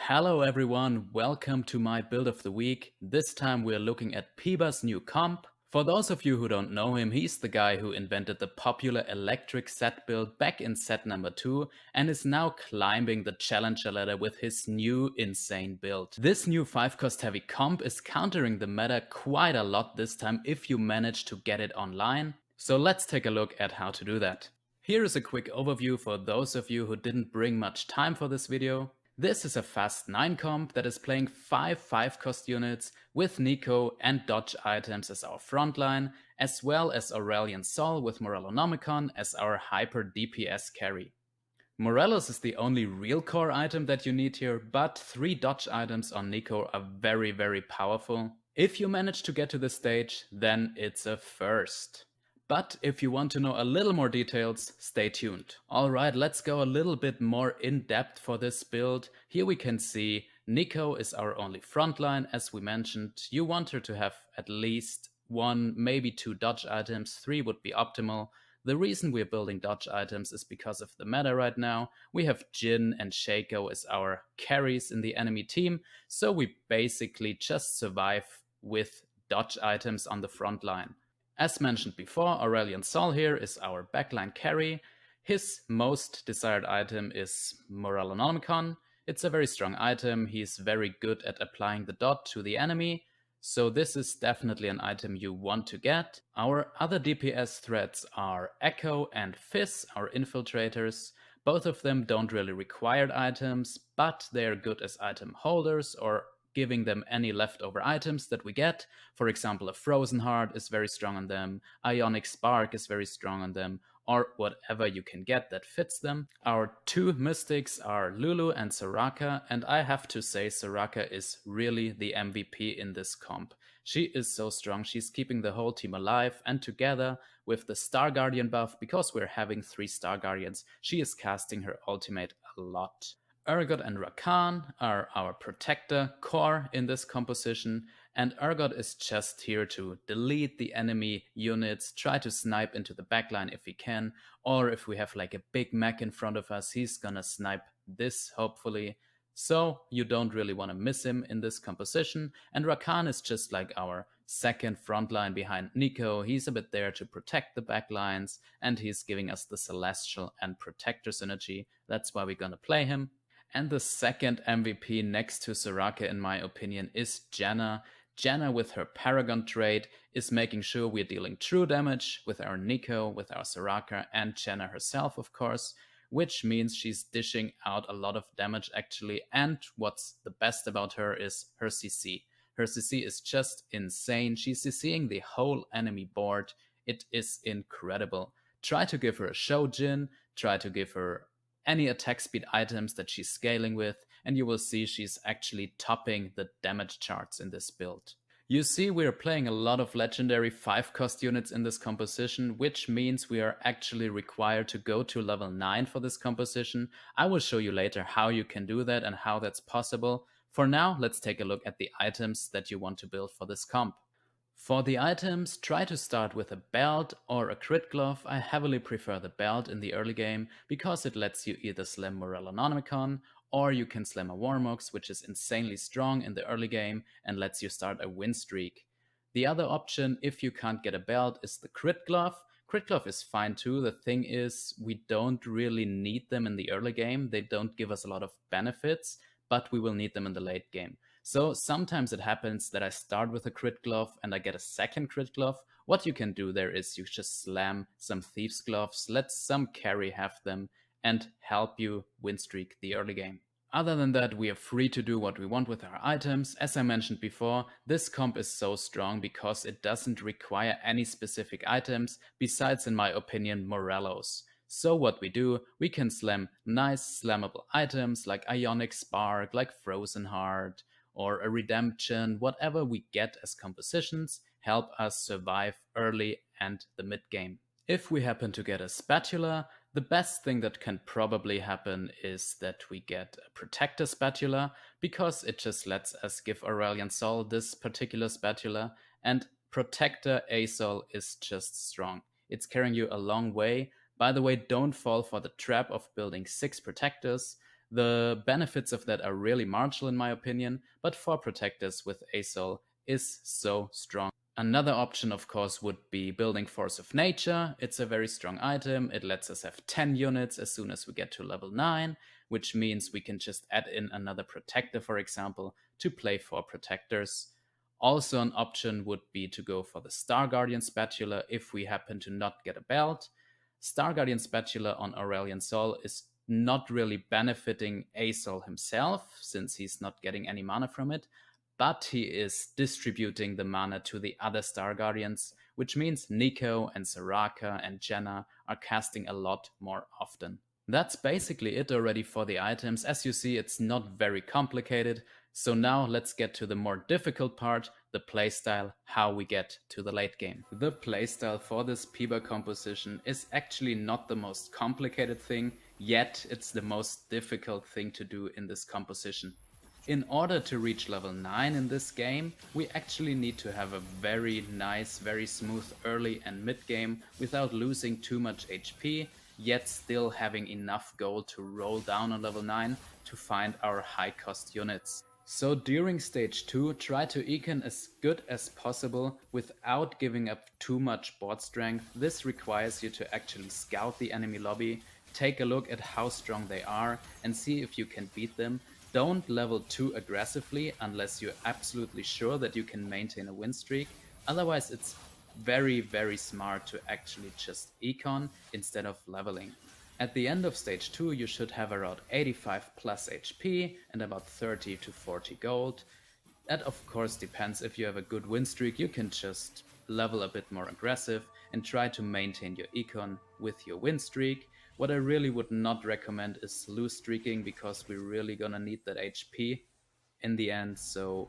Hello everyone, welcome to my build of the week. This time we're looking at Peeba's new comp. For those of you who don't know him, he's the guy who invented the popular electric set build back in set number 2 and is now climbing the challenger ladder with his new insane build. This new 5 cost heavy comp is countering the meta quite a lot this time if you manage to get it online. So let's take a look at how to do that. Here is a quick overview for those of you who didn't bring much time for this video. This is a fast 9 comp that is playing 5 cost units with Neeko and dodge items as our frontline, as well as Aurelion Sol with Morellonomicon as our hyper DPS carry. Morelos is the only real core item that you need here, but 3 dodge items on Neeko are very powerful. If you manage to get to this stage, then it's a first. But if you want to know a little more details, stay tuned. Alright, let's go a little bit more in depth for this build. Here we can see Neeko is our only frontline, as we mentioned. You want her to have at least 1, maybe 2 dodge items, 3 would be optimal. The reason we're building dodge items is because of the meta right now. We have Jhin and Shaco as our carries in the enemy team, so we basically just survive with dodge items on the front line. As mentioned before, Aurelion Sol here is our backline carry. His most desired item is Morellonomicon. It's a very strong item, he's very good at applying the dot to the enemy, so this is definitely an item you want to get. Our other DPS threats are Ekko and Fizz, our infiltrators. Both of them don't really require items, but they're good as item holders or giving them any leftover items that we get. For example, a Frozen Heart is very strong on them, Ionic Spark is very strong on them, or whatever you can get that fits them. Our 2 mystics are Lulu and Soraka, and I have to say Soraka is really the MVP in this comp. She is so strong, she's keeping the whole team alive, and together with the Star Guardian buff, because we're having 3 Star Guardians, she is casting her ultimate a lot. Urgot and Rakan are our protector core in this composition, and Urgot is just here to delete the enemy units, try to snipe into the backline if he can, or if we have like a big mech in front of us, he's gonna snipe this hopefully. So you don't really want to miss him in this composition, and Rakan is just like our second frontline behind Neeko. He's a bit there to protect the backlines, and he's giving us the Celestial and Protector synergy. That's why we're gonna play him. And the second MVP next to Soraka, in my opinion, is Janna. Janna, with her Paragon trait, is making sure we're dealing true damage with our Neeko, with our Soraka, and Janna herself, of course, which means she's dishing out a lot of damage actually. And what's the best about her is her CC. Her CC is just insane. She's CCing the whole enemy board. It is incredible. Try to give her a Shojin, try to give her any attack speed items that she's scaling with, and you will see she's actually topping the damage charts in this build. You see, we are playing a lot of legendary 5 cost units in this composition, which means we are actually required to go to level 9 for this composition. I will show you later how you can do that and how that's possible. For now, let's take a look at the items that you want to build for this comp. For the items, try to start with a belt or a crit glove. I heavily prefer the belt in the early game because it lets you either slam Morellonomicon or you can slam a Warmox, which is insanely strong in the early game and lets you start a win streak. The other option, if you can't get a belt, is the crit glove. Crit glove is fine too. The thing is, we don't really need them in the early game. They don't give us a lot of benefits, but we will need them in the late game. So sometimes it happens that I start with a crit glove and I get a second crit glove. What you can do there is you just slam some Thieves Gloves, let some carry have them, and help you win streak the early game. Other than that, we are free to do what we want with our items. As I mentioned before, this comp is so strong because it doesn't require any specific items, besides, in my opinion, Morellos. So what we do, we can slam nice slammable items like Ionic Spark, like Frozen Heart, or a Redemption. Whatever we get as compositions help us survive early and the mid game. If we happen to get a spatula, the best thing that can probably happen is that we get a protector spatula, because it just lets us give Aurelion Sol this particular spatula, and protector Asol is just strong. It's carrying you a long way. By the way, don't fall for the trap of building 6 protectors. The benefits of that are really marginal in my opinion, but for protectors with Asol is so strong. Another option, of course, would be building Force of Nature. It's a very strong item. It lets us have 10 units as soon as we get to level 9, which means we can just add in another protector, for example, to play 4 protectors. Also, an option would be to go for the Star Guardian Spatula if we happen to not get a belt. Star Guardian Spatula on Aurelion Sol is not really benefiting Asol himself, since he's not getting any mana from it, but he is distributing the mana to the other Star Guardians, which means Neeko and Soraka and Janna are casting a lot more often. That's basically it already for the items. As you see, it's not very complicated. So now let's get to the more difficult part, the playstyle, how we get to the late game. The playstyle for this Peeba composition is actually not the most complicated thing, yet it's the most difficult thing to do in this composition. In order to reach level 9 in this game, we actually need to have a very nice, very smooth early and mid game without losing too much HP, yet still having enough gold to roll down on level 9 to find our high cost units. So during stage 2, try to econ as good as possible without giving up too much board strength. This requires you to actually scout the enemy lobby, take a look at how strong they are and see if you can beat them. Don't level too aggressively unless you're absolutely sure that you can maintain a win streak. Otherwise, it's very smart to actually just econ instead of leveling. At the end of stage 2, you should have around 85 plus HP and about 30 to 40 gold. That of course depends. If you have a good win streak, you can just level a bit more aggressive and try to maintain your econ with your win streak. What I really would not recommend is lose streaking, because we're really gonna need that HP in the end, so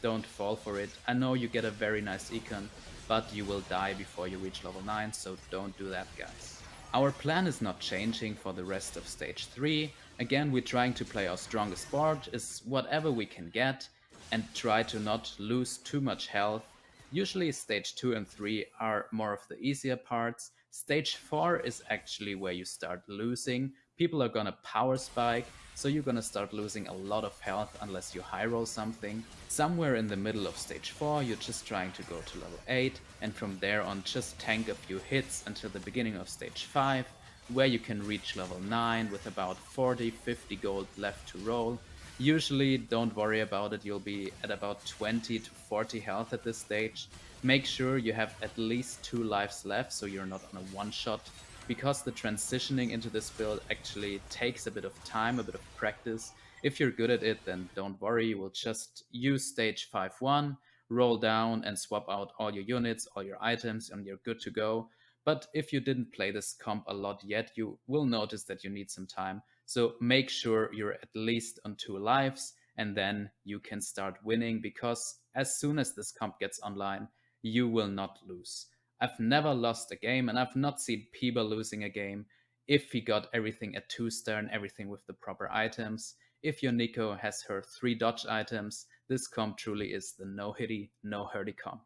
don't fall for it. I know you get a very nice econ, but you will die before you reach level 9, so don't do that, guys. Our plan is not changing for the rest of stage 3. Again, we're trying to play our strongest board, is whatever we can get, and try to not lose too much health. Usually stage 2 and 3 are more of the easier parts. Stage 4 is actually where you start losing. People are gonna power spike, so you're gonna start losing a lot of health unless you high roll something. Somewhere in the middle of stage 4, you're just trying to go to level 8, and from there on just tank a few hits until the beginning of stage 5, where you can reach level 9 with about 40-50 gold left to roll. Usually, don't worry about it, you'll be at about 20 to 40 health at this stage. Make sure you have at least 2 lives left so you're not on a one-shot, because the transitioning into this build actually takes a bit of time, a bit of practice. If you're good at it, then don't worry, you will just use stage 5-1, roll down and swap out all your units, all your items, and you're good to go. But if you didn't play this comp a lot yet, you will notice that you need some time. So make sure you're at least on 2 lives, and then you can start winning, because as soon as this comp gets online, you will not lose. I've never lost a game, and I've not seen Peeba losing a game if he got everything at 2-star and everything with the proper items. If your Neeko has her 3 dodge items, this comp truly is the no hitty, no hurty comp.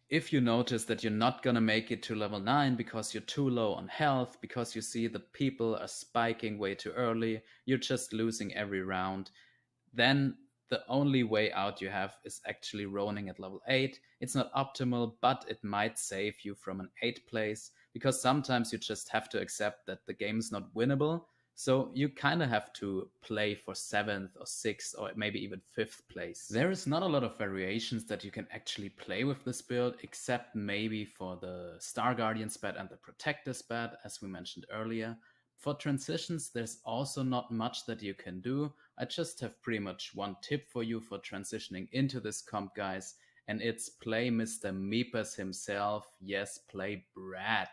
If you notice that you're not gonna make it to level 9 because you're too low on health, because you see the people are spiking way too early, you're just losing every round, then the only way out you have is actually rolling at level 8. It's not optimal, but it might save you from an 8th place, because sometimes you just have to accept that the game is not winnable. So you kind of have to play for 7th or 6th or maybe even 5th place. There is not a lot of variations that you can actually play with this build, except maybe for the Star Guardian spat and the Protector spat, as we mentioned earlier. For transitions, there's also not much that you can do. I just have pretty much one tip for you for transitioning into this comp, guys, and it's play Mr. Meepers himself. Yes, play Braaad.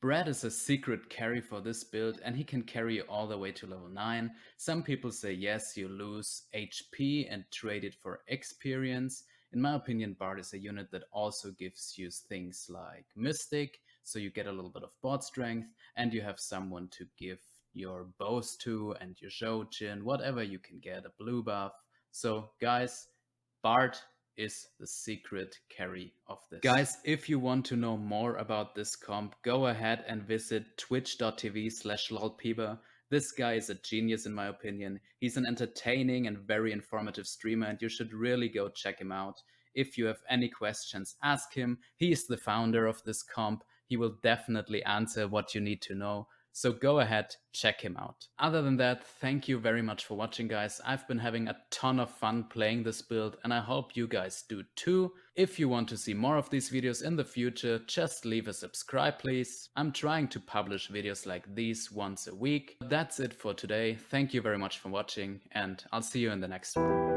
Braaad is a secret carry for this build, and he can carry you all the way to level 9. Some people say yes, you lose HP and trade it for experience. In my opinion, Braaad is a unit that also gives you things like Mystic, so you get a little bit of board strength, and you have someone to give your bows to and your Shojin, whatever you can get, a blue buff. So guys, Braaad is the secret carry of this. Guys, if you want to know more about this comp, go ahead and visit twitch.tv/lolpeeba. This guy is a genius in my opinion. He's an entertaining and very informative streamer, and you should really go check him out. If you have any questions, ask him. He is the founder of this comp. He will definitely answer what you need to know. So go ahead, check him out. Other than that, thank you very much for watching, guys. I've been having a ton of fun playing this build, and I hope you guys do too. If you want to see more of these videos in the future, just leave a subscribe, please. I'm trying to publish videos like these once a week. That's it for today. Thank you very much for watching, and I'll see you in the next one.